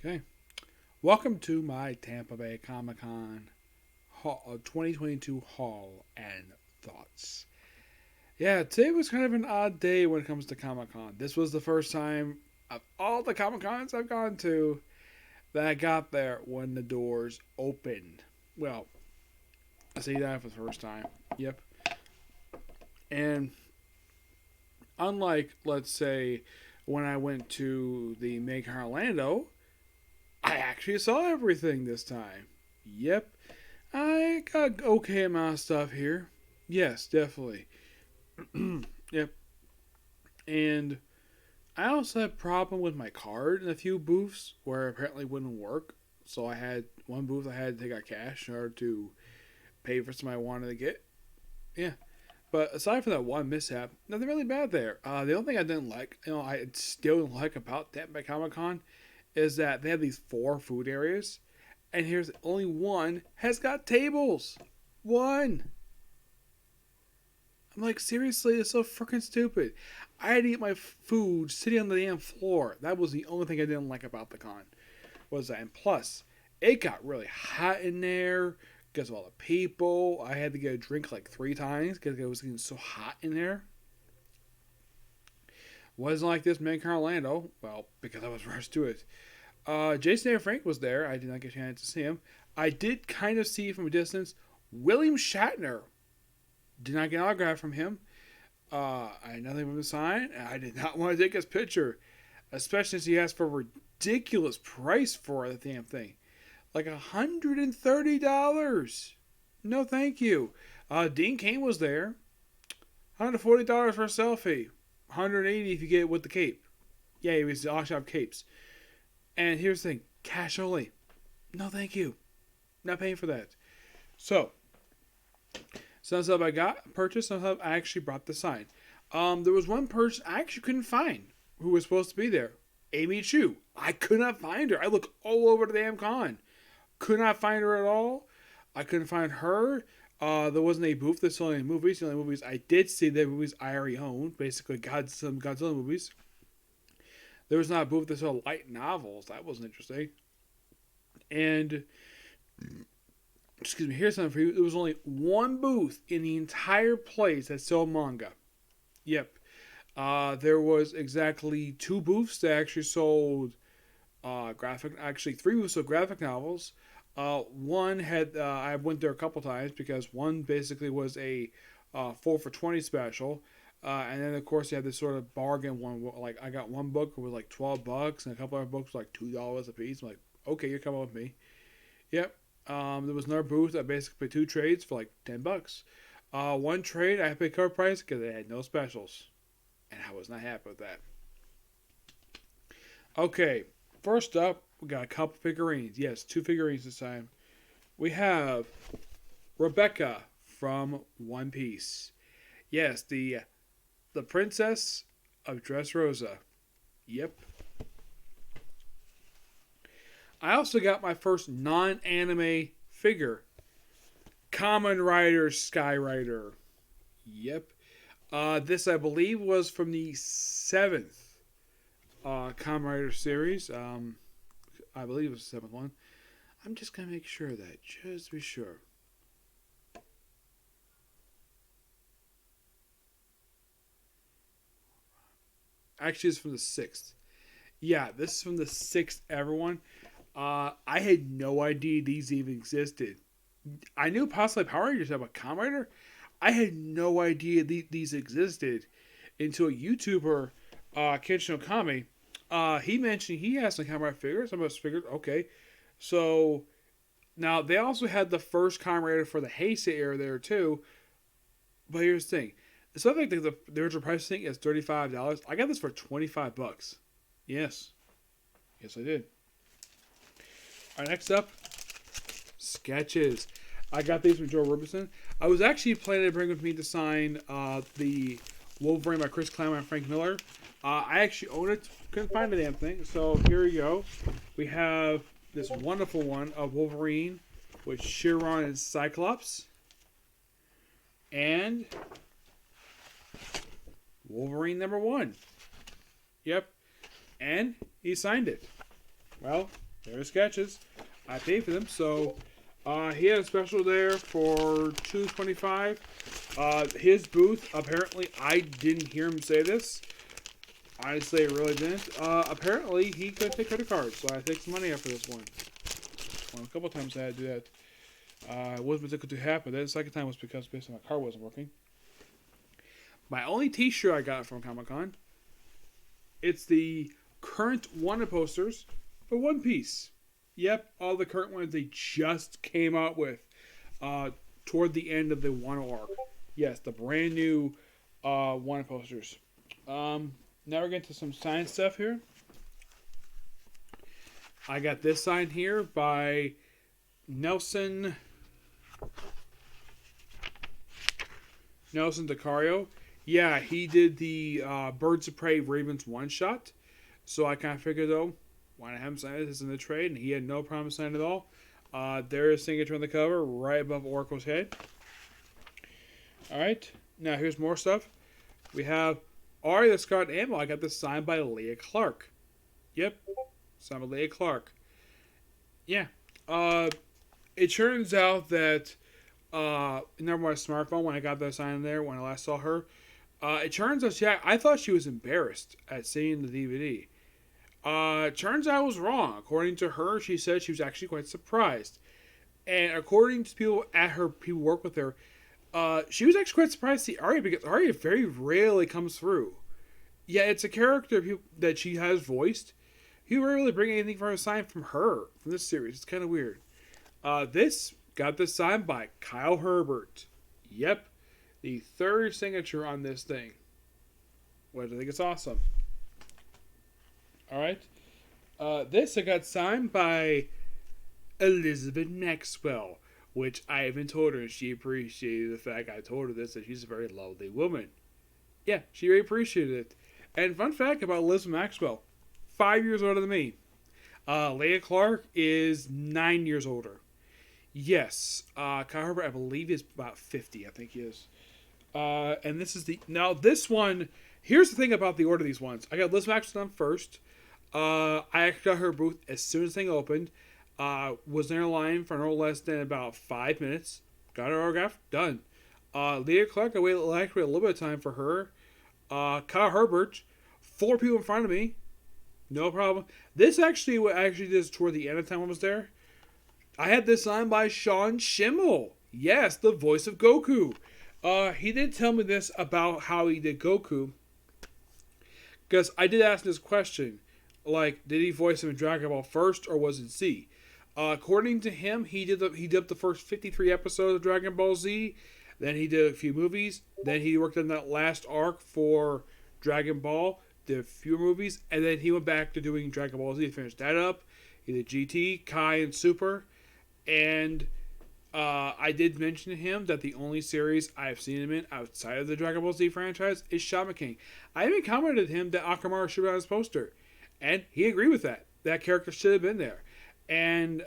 Okay. Welcome to my Tampa Bay Comic Con 2022 haul and thoughts. Yeah, today was kind of an odd day when it comes to Comic Con. This was the first time of all the Comic Cons I've gone to that I got there when the doors opened. Well, I say that for the first time. Yep. And unlike, let's say, when I went to the Make Orlando, I actually saw everything this time. Yep. I got okay amount of stuff here. Yes, definitely. Yep. And I also had a problem with my card in a few booths where apparently it wouldn't work. So I had one booth I had to take out cash in order to pay for something I wanted to get. Yeah. But aside from that one mishap, nothing really bad there. The only thing I didn't like, I still don't like about Tampa Comic Con is that they have these four food areas, and here's only one has got tables. One. I'm like, seriously, it's so freaking stupid. I had to eat my food sitting on the damn floor. That was the only thing I didn't like about the con. Was that? And plus, it got really hot in there because of all the people. I had to get a drink like 3 times because it was getting so hot in there. Wasn't like this man in Orlando. Well, because I was rushed to it. Jason and Frank was there. I did not get a chance to see him. I did kind of see from a distance William Shatner. Did not get an autograph from him. I had nothing from him to sign. And I did not want to take his picture, especially as he asked for a ridiculous price for the damn thing, like $130. No, thank you. Dean Cain was there. $140 for a selfie. $180 if you get it with the cape. Yeah, he was the all shop capes. And here's the thing, cash only. No, thank you. Not paying for that. So, some stuff I got purchased, some stuff I actually brought the sign. There was one person I actually couldn't find who was supposed to be there. Amy Chu. I could not find her. I looked all over the damn con. Could not find her at all. I couldn't find her. There wasn't a booth that sold any movies. The only movies I did see, the movies I already owned. Basically, some Godzilla movies. There was not a booth that sold light novels. That wasn't interesting. And, excuse me, here's something for you. There was only one booth in the entire place that sold manga. Yep. There was exactly 2 booths that actually sold actually 3 booths sold graphic novels. One had, I went there a couple times because one basically was a 4 for 20 special. And then of course you have this sort of bargain one. Like I got one book was like $12, and a couple other books were like $2 a piece. I'm like, okay, you're coming with me. Yep. There was another booth that basically paid 2 trades for like $10. One trade I paid cover price because they had no specials, and I was not happy with that. Okay, first up we got a couple figurines. Yes, 2 figurines this time. We have Rebecca from One Piece. Yes, the Princess of Dressrosa. Yep. I also got my first non-anime figure. Kamen Rider Skywriter. Yep. This, I believe, was from the 7th Kamen Rider series. I believe it was the 7th one. I'm just going to make sure of that, just to be sure. Actually, it's from the 6th. Yeah, this is from the 6th ever one. I had no idea these even existed. I knew possibly Power Rangers have a Kamen Rider. I had no idea these existed until a YouTuber, Kenshin Okami, he mentioned he has some Kamen Rider figures. Some of us figured, okay. So, now they also had the first Kamen Rider for the Heisei era there too. But here's the thing. So I think the original price thing is $35. I got this for $25. Yes. Yes, I did. Alright, next up, sketches. I got these from Joe Rubinson. I was actually planning to bring with me to sign the Wolverine by Chris Claremont and Frank Miller. I actually own it. Couldn't find the damn thing. So here we go. We have this wonderful one of Wolverine with Chiron and Cyclops. And Wolverine #1. Yep. And he signed it. Well, They're sketches. I paid for them, so he had a special there for $2.25. His booth, apparently, I didn't hear him say this. Honestly, I really didn't. Apparently, he couldn't take credit cards, so I take some money after this one. Well, a couple times I had to do that. It wasn't particularly too happy. Then the second time was because basically my car wasn't working. My only T-shirt I got from Comic-Con, it's the current wanted posters for One Piece. Yep, all the current ones they just came out with toward the end of the Wano arc. Yes, the brand new wanted posters. Now we're getting to some signed stuff here. I got this sign here by Nelson DeCario. Yeah, he did the Birds of Prey Ravens one-shot. So I kind of figured, though, why not have him sign this in the trade? And he had no problem signing it at all. There's signature on the cover right above Oracle's head. Alright, now here's more stuff. We have Arya the Scarlet Ammo. I got this signed by Leah Clark. Yep, signed by Leah Clark. Yeah. It turns out that never my smartphone when I got that sign there when I last saw her. It turns out I thought she was embarrassed at seeing the DVD. Turns out I was wrong. According to her, she said she was actually quite surprised. And according to people who work with her, she was actually quite surprised to see Arya because Arya very rarely comes through. Yeah, it's a character that she has voiced. He rarely bring anything from a sign from her from this series. It's kind of weird. This got this signed by Kyle Herbert. Yep, the third signature on this thing. Well, I think it's awesome. All right, this I got signed by Elizabeth Maxwell, which I even told her she appreciated the fact I told her this, that she's a very lovely woman. Yeah, she really appreciated it. And fun fact about Elizabeth Maxwell, 5 years older than me. Leah Clark is 9 years older. Yes, Kyle Herbert, I believe, is about 50. I think he is. And this is this one. Here's the thing about the order of these ones. I got Liz Maxwell done first. I actually got her booth as soon as the thing opened. Was in her line for no less than about 5 minutes. Got her autograph, done. Leah Clark, I waited a little bit of time for her. Kyle Herbert, 4 people in front of me. No problem. This actually did toward the end of the time I was there. I had this signed by Schimmel. Yes, the voice of Goku. He did tell me this about how he did Goku. Because I did ask this question. Like, did he voice him in Dragon Ball first or was it Z? According to him, he did the first 53 episodes of Dragon Ball Z. Then he did a few movies. Then he worked on that last arc for Dragon Ball. Did a few movies. And then he went back to doing Dragon Ball Z. He finished that up. He did GT, Kai, and Super. And I did mention to him that the only series I've seen him in outside of the Dragon Ball Z franchise is Shaman King. I even commented to him that Akamaru should be on his poster. And he agreed with that. That character should have been there. And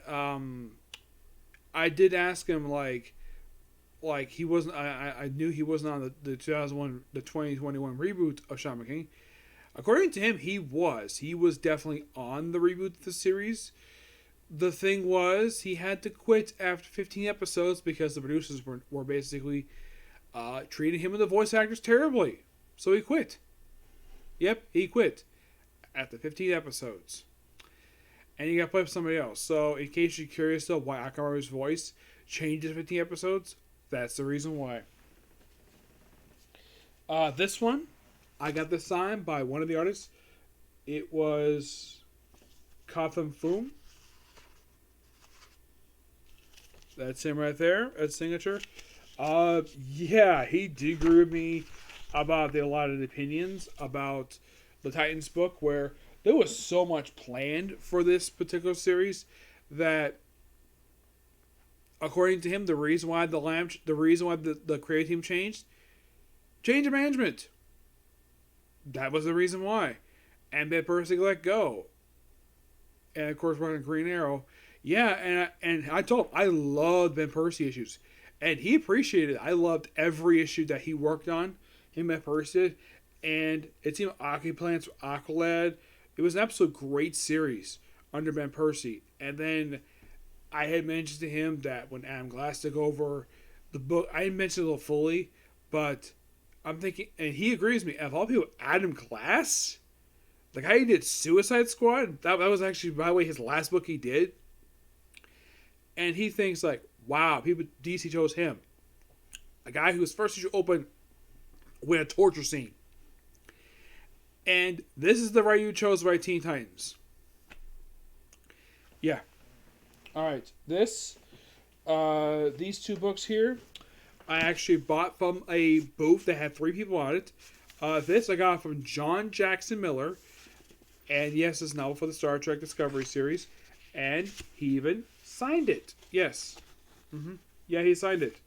I did ask him, like he wasn't. I knew he wasn't on the 2021 reboot of Shaman King. According to him, he was. He was definitely on the reboot of the series. The thing was, he had to quit after 15 episodes because the producers were basically treating him and the voice actors terribly. So he quit. Yep, he quit after 15 episodes. And he got played with somebody else. So, in case you're curious though why Akamaru's voice changed in 15 episodes, that's the reason why. This one, I got this signed by one of the artists. It was Kotham Foom. That's him right there. That's signature. Yeah, he did agree with me about a lot of the opinions about the Titans book, where there was so much planned for this particular series that, according to him, the reason why the creative team changed, change of management. That was the reason why, and Ben Percy let go. And of course, we're on Green Arrow. Yeah, and I told him I loved Ben Percy issues, and he appreciated it. I loved every issue that he worked on. Him and Percy did, and it seemed Aki Plants, Aqualad. It was an absolute great series. under Ben Percy. And then I had mentioned to him that when Adam Glass took over the book, I didn't mention it a little fully, but I'm thinking, and he agrees with me, of all people, Adam Glass? The guy who did Suicide Squad? That was actually, by the way, his last book he did. And he thinks, like, wow, DC chose him. A guy whose first issue opened with a torture scene. And this is the writer you chose by Teen Titans. Yeah. Alright. These two books here, I actually bought from a booth that had 3 people on it. This I got from John Jackson Miller. And yes, it's a novel for the Star Trek Discovery series. And he even signed it. Yes. Mm-hmm. Yeah, he signed it.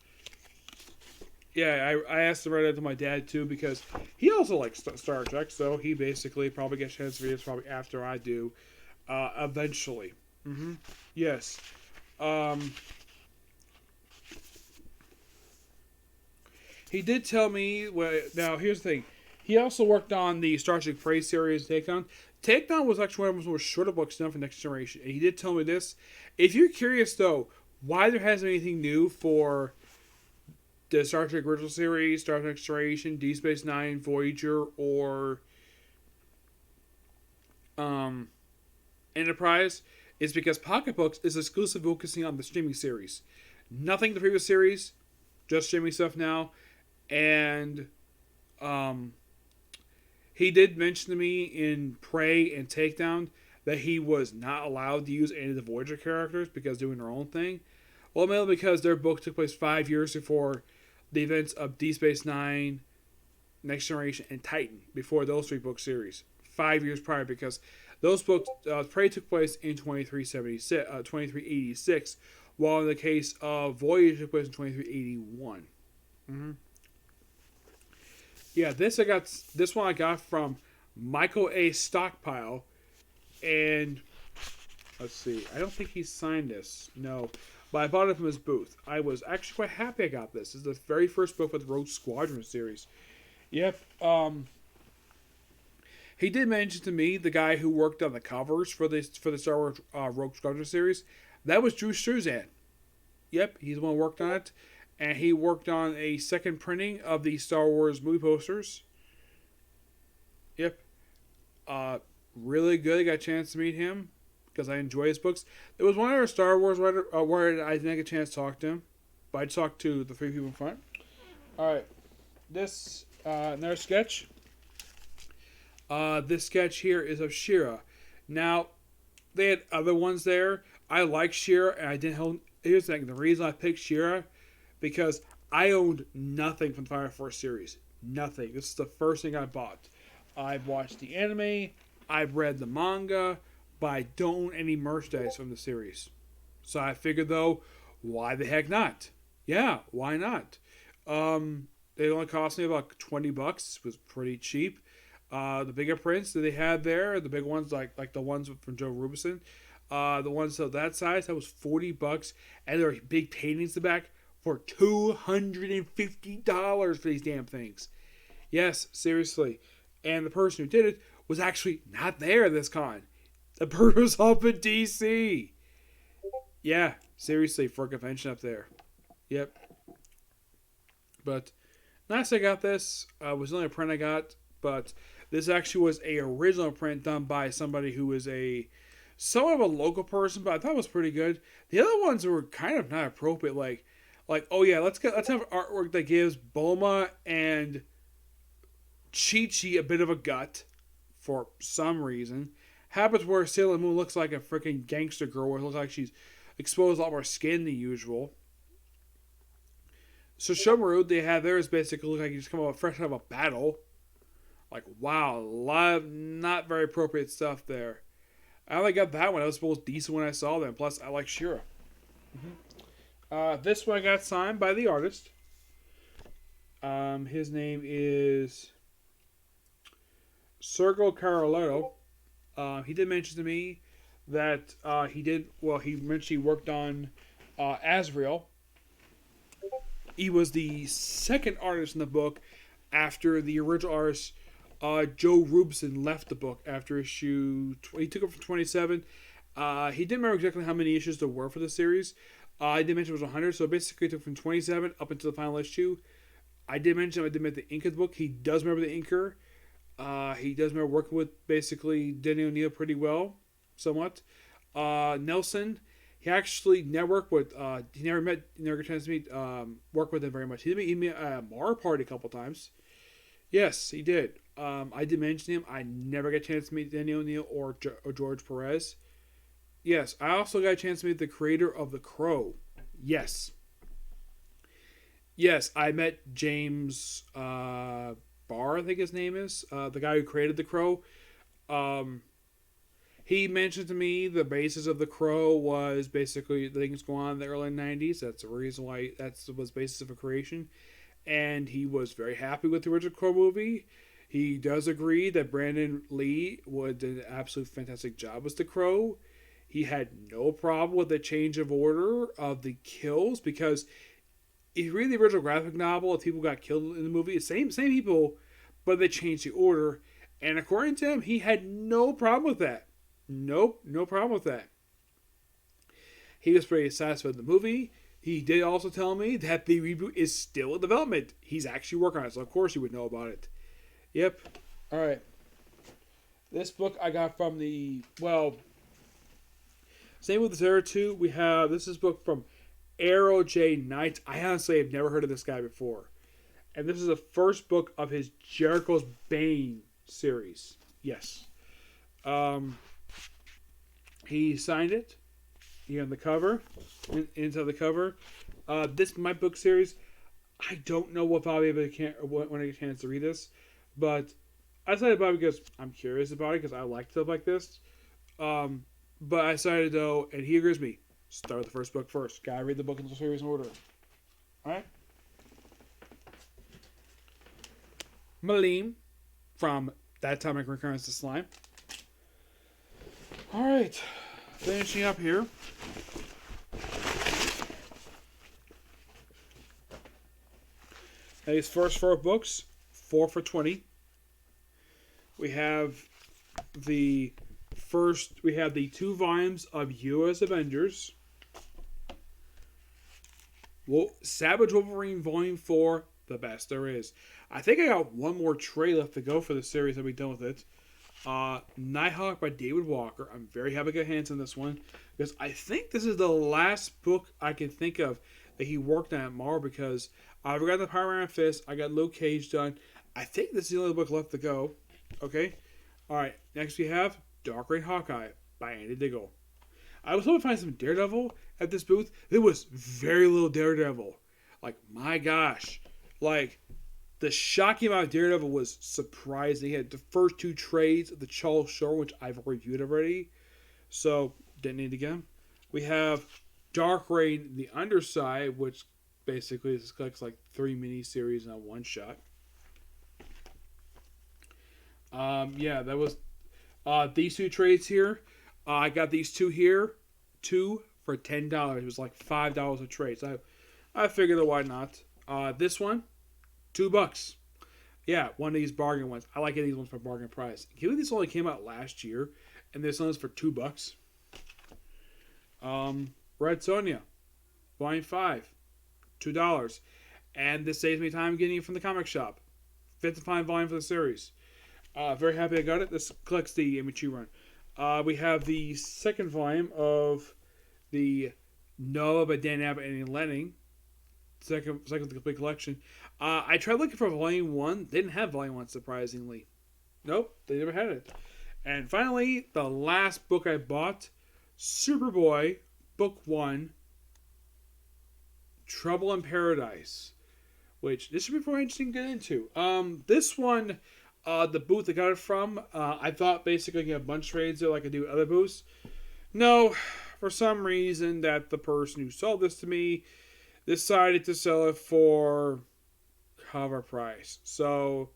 Yeah, I asked to write it to my dad too because he also likes Star Trek, so he basically probably gets a chance to read it probably after I do, eventually. Mm-hmm. Yes. He did tell me. Well, now here's the thing. He also worked on the Star Trek Prey series, Takedown. Takedown was actually one of the more shorter books done for Next Generation, and he did tell me this. If you're curious though, why there hasn't been anything new for the Star Trek original series, Star Trek Next Generation, Deep Space Nine, Voyager, or Enterprise, is because Pocket Books is exclusively focusing on the streaming series. Nothing the previous series, just streaming stuff now. And he did mention to me in Prey and Takedown that he was not allowed to use any of the Voyager characters because they're doing their own thing. Well, mainly because their book took place 5 years before the events of Deep Space Nine, Next Generation, and Titan, before those 3 book series. 5 years prior, because those books, Prey took place in 2386, while in the case of Voyager took place in 2381. Mm-hmm. Yeah, this one I got from Michael A. Stockpile, and let's see, I don't think he signed this, no, but I bought it from his booth. I was actually quite happy I got this. This is the very first book with the Rogue Squadron series. Yep. He did mention to me the guy who worked on the covers for the Star Wars Rogue Squadron series. That was Drew Struzan. Yep, he's the one who worked on it. And he worked on a second printing of the Star Wars movie posters. Yep. Really good. I got a chance to meet him because I enjoy his books. There was one other Star Wars writer where I didn't get a chance to talk to him, but I talked to the 3 people in front. Alright. This, another sketch. This sketch here is of Ashira. Now, they had other ones there. I like Ashira, and I didn't. Here's the thing: the reason I picked Ashira, because I owned nothing from the Fire Force series. Nothing. This is the first thing I bought. I've watched the anime. I've read the manga, but I don't own any merchandise from the series. So I figured, though, why the heck not? Yeah, why not? They only cost me about $20. It was pretty cheap. The bigger prints that they had there, the big ones like the ones from Joe Rubinson, the ones of that size, that was $40, and there were big paintings in the back for $250 for these damn things. Yes, seriously. And the person who did it was actually not there at this con. The person was up in DC. Yeah, seriously, for a convention up there. Yep. But nice I got this. Was the only print I got, but this actually was a original print done by somebody who was somewhat of a local person, but I thought it was pretty good. The other ones were kind of not appropriate, like oh yeah, let's have artwork that gives Bulma and Chi-Chi a bit of a gut for some reason. Happens where Sailor Moon looks like a freaking gangster girl, where it looks like she's exposed a lot more skin than usual. So Shomaru, they have there is basically look like you just come out fresh out of a battle. Like, wow, a lot of not very appropriate stuff there. I only got that one. That was both decent when I saw them. Plus, I like Shira. Mm-hmm. This one I got signed by the artist. His name is Sergio Carolero. He did mention to me that he mentioned he worked on Azrael. He was the second artist in the book after the original artist Joe Rubinson left the book after issue. He took it from 27, He didn't remember exactly how many issues there were for the series. I did mention it was 100, so basically it took from 27 up until the final issue. I did mention the ink of the book. He does remember the inker. He does remember working with basically Denny O'Neil pretty well, somewhat. Nelson, he actually networked with. He never got a chance to meet, work with him very much. He met at a Mar party a couple times. Yes, he did. I did mention him. I never got a chance to meet Denny O'Neil or George Perez. Yes, I also got a chance to meet the creator of The Crow. Yes. Yes, I met James Barr, I think his name is, the guy who created The Crow. He mentioned to me the basis of The Crow was basically things going on in the early 90s. That's the reason why that was basis of a creation. And he was very happy with the original Crow movie. He does agree that Brandon Lee did an absolute fantastic job as The Crow. He had no problem with the change of order of the kills because if you read the original graphic novel, if people got killed in the movie, same people, but they changed the order. And according to him, he had no problem with that. Nope, no problem with that. He was pretty satisfied with the movie. He did also tell me that the reboot is still in development. He's actually working on it, so of course he would know about it. Yep. All right. This book I got from same with the other two. This is a book from Arrow J. Knight. I honestly have never heard of this guy before. And this is the first book of his Jericho's Bane series. Yes. He signed it. Here on the cover. Into the cover. This my book series. I don't know if I'll be able to when I get a chance to read this. But I decided about it because I'm curious about it because I like stuff like this. But I decided though, and he agrees with me, start with the first book first. Gotta read the book in the series in order. Alright? Malim from That Time I Recurrence to Slime. Alright. Finishing up here. These first 4 books, 4 for $20. We have the 2 volumes of U.S. Avengers. Savage Wolverine Volume 4, the best there is. I think I got one more trade left to go for the series. I'll be done with it. Nighthawk by David Walker. I'm very happy to get hands on this one because I think this is the last book I can think of that he worked on at Marvel because I've got the Power Man Fist. I got Luke Cage done. I think this is the only book left to go. Okay? Alright, next we have Dark Reign Hawkeye by Andy Diggle. I was hoping to find some Daredevil at this booth. There was very little Daredevil. Like, my gosh. Like, the shocking amount of Daredevil was surprising. He had the first 2 trades of the Charles Shore, which I've reviewed already. So, didn't need to get them. We have Dark Reign, The Underside, which basically is like 3 miniseries in a one shot. That was these 2 trades here. I got these 2 here, 2 for $10. It was like $5 a trade. So I figured why not. This one, $2. Yeah, one of these bargain ones. I like getting these ones for bargain price. Given these only came out last year, and this one's for $2. Red Sonja, Volume 5, $2. And this saves me time getting it from the comic shop. 55 volume for the series. Very happy I got it. This collects the Amici run. We have the second volume of the Noah by Dan Abbott and Ian Lenning. Second of the complete collection. I tried looking for Volume 1. They didn't have Volume 1, surprisingly. Nope, they never had it. And finally, the last book I bought, Superboy, Book 1, Trouble in Paradise. Which, this should be pretty interesting to get into. This one, the booth I got it from, I thought basically I get a bunch of trades there like I do other booths. No, for some reason that the person who sold this to me decided to sell it for cover price. So,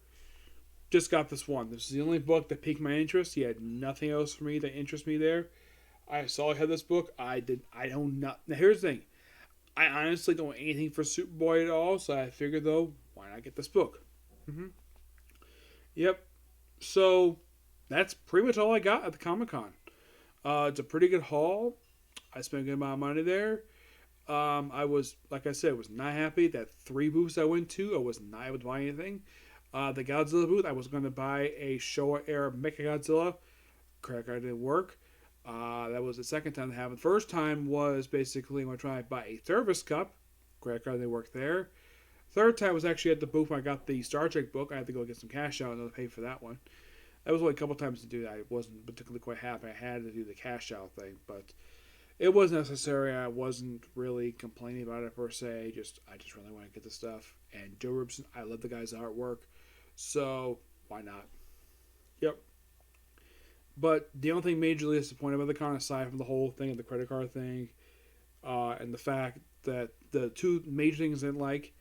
just got this one. This is the only book that piqued my interest. He had nothing else for me that interested me there. I saw I had this book. I don't know. Now, here's the thing. I honestly don't want anything for Superboy at all, so I figured, though, why not get this book? Yep. So, that's pretty much all I got at the Comic-Con. It's a pretty good haul. I spent a good amount of money there. I was, like I said, was not happy that 3 booths I went to, I was not able to buy anything. The Godzilla booth, I was going to buy a Showa Era Mechagodzilla. Credit card didn't work. That was the second time that happened. First time was basically when I tried to buy a service cup. Credit card didn't work there. Third time was actually at the booth when I got the Star Trek book. I had to go get some cash out and pay for that one. That was only a couple times to do that. I wasn't particularly quite happy. I had to do the cash out thing, but it was necessary. I wasn't really complaining about it per se. I just really want to get the stuff. And Joe Ribson, I love the guy's artwork, so why not? Yep. But the only thing majorly disappointed about the con, aside from the whole thing of the credit card thing, and the fact that the two major things I didn't like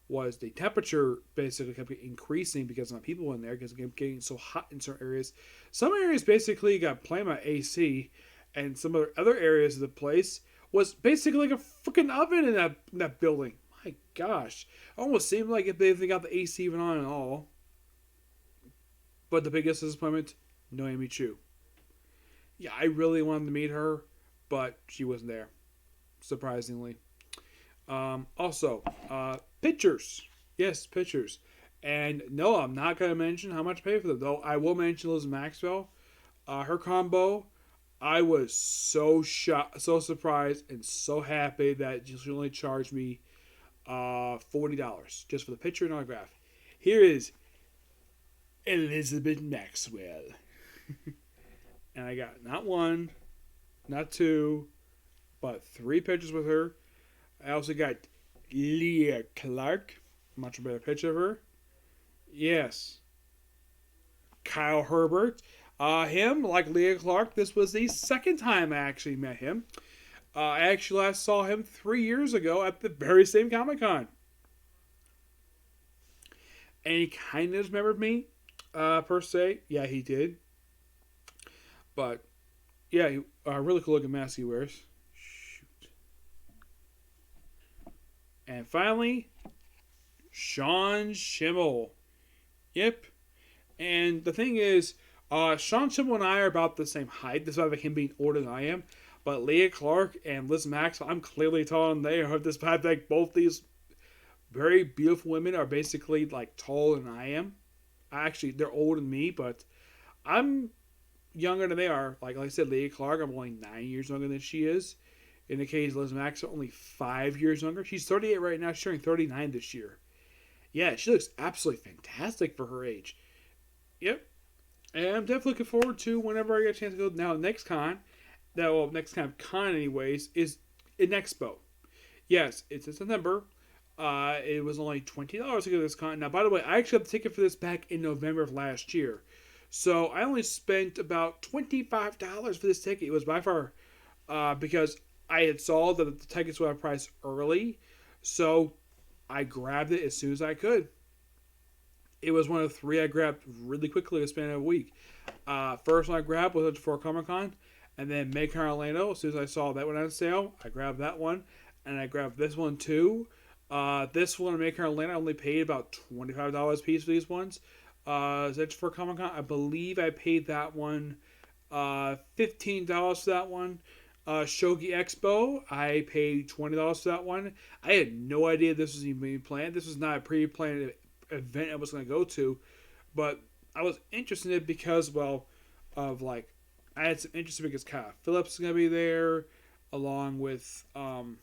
was the temperature basically kept increasing because of the people in there because it kept getting so hot in certain areas. Some areas basically got playing by AC, and some of the other areas of the place was basically like a freaking oven in that building. My gosh. It almost seemed like if they got the AC even on and all. But the biggest disappointment, Noemi Chu. Yeah, I really wanted to meet her, but she wasn't there, surprisingly. Also, pictures. Yes, pictures. And no, I'm not going to mention how much I paid for them, though I will mention Liz Maxwell. Her combo, I was so shocked, so surprised, and so happy that she only charged me $40 just for the picture and autograph. Here is Elizabeth Maxwell. And I got not one, not two, but 3 pictures with her. I also got Leah Clark. Much better picture of her. Yes. Kyle Herbert. Him, like Leah Clark, this was the second time I actually met him. I actually last saw him 3 years ago at the very same Comic Con. And he kind of remembered me, per se. Yeah, he did. But, yeah, really cool looking mask he wears. Shoot. And finally, Sean Schimmel. Yep. And the thing is, Sean Schimmel and I are about the same height, despite him being older than I am. But Leah Clark and Liz Maxwell, I'm clearly taller than they are. Despite like both these very beautiful women are basically like taller than I am. Actually, they're older than me, but I'm younger than they are. Like I said, Leah Clark, I'm only 9 years younger than she is. In the case of Liz Maxwell, only 5 years younger. She's 38 right now. She's turning 39 this year. Yeah, she looks absolutely fantastic for her age. Yep. And I'm definitely looking forward to whenever I get a chance to go. Now, next con, next kind of con anyways, is an expo. Yes, it's in September. It was only $20 to go to this con. Now, by the way, I actually got the ticket for this back in November of last year. So I only spent about $25 for this ticket. It was by far because I had saw that the tickets were priced early. So I grabbed it as soon as I could. It was one of 3 I grabbed really quickly in the span of a week. First one I grabbed was before Comic Con, and then Make Orlando. As soon as I saw that one on sale, I grabbed that one, and I grabbed this one too. This one, Make Orlando, I only paid about $25 a piece for these ones. That's for Comic Con. I believe I paid that one $15 for that one. Shogi Expo, I paid $20 for that one. I had no idea this was even being planned. This was not a pre-planned event I was going to go to, but I was interested in it because, well, of like, I had some interest because Kyle Phillips is going to be there, along with Austin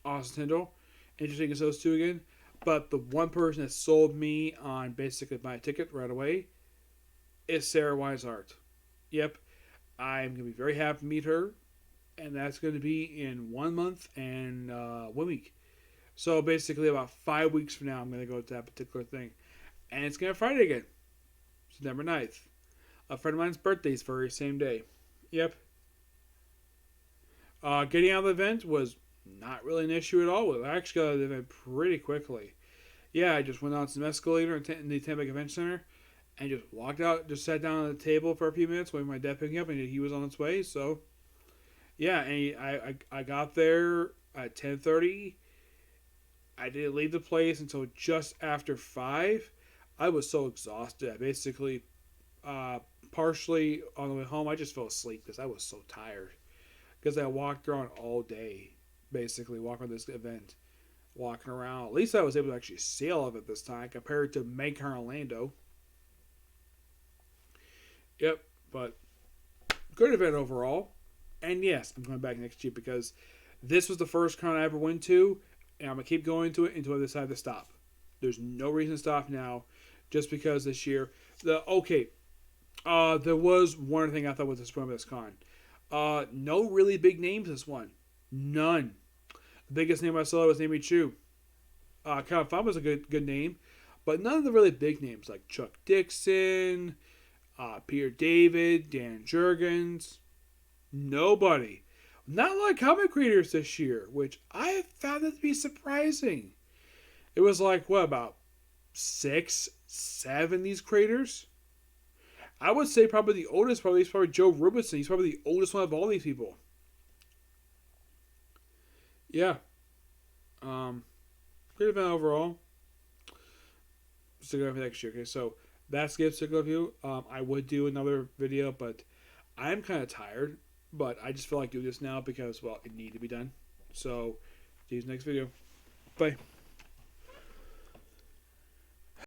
Tyndall. Interesting as those two again. But the one person that sold me on basically my ticket right away is Sarah Weishart. Yep. I'm going to be very happy to meet her. And that's going to be in 1 month and 1 week. So basically about 5 weeks from now, I'm going to go to that particular thing. And it's going to be Friday again. September 9th. A friend of mine's birthday is very same day. Yep. Getting out of the event was not really an issue at all. I actually got out of the event pretty quickly. Yeah, I just went on some escalator in the Tampa Convention Center and just walked out, just sat down on the table for a few minutes, waiting for my dad picking up, and he was on his way. So, yeah, and I got there at 10:30. I didn't leave the place until just after 5. I was so exhausted. I basically partially on the way home, I just fell asleep because I was so tired. Because I walked around all day, basically, walking this event. Walking around. At least I was able to actually see all of it this time compared to Macon Orlando. Yep, but good event overall. And yes, I'm going back next year because this was the first con I ever went to, and I'm going to keep going to it until I decide to stop. There's no reason to stop now, just because this year. There was one thing I thought was disappointing with this con. No really big names this one. None. The biggest name I saw was Amy Chu. Kind of Fun was a good name, but none of the really big names like Chuck Dixon, Peter David, Dan Jurgens. Nobody. Not a lot of comic creators this year, which I found it to be surprising. It was like, what, about 6, 7 these creators? I would say probably the oldest is probably Joe Rubinson. He's probably the oldest one of all these people. Yeah. Great event overall. Stick around for next year. Okay, so that's Gibbs Stick Review. I would do another video, but I'm kind of tired. But I just feel like doing this now because, well, it needed to be done. So, see you next video. Bye.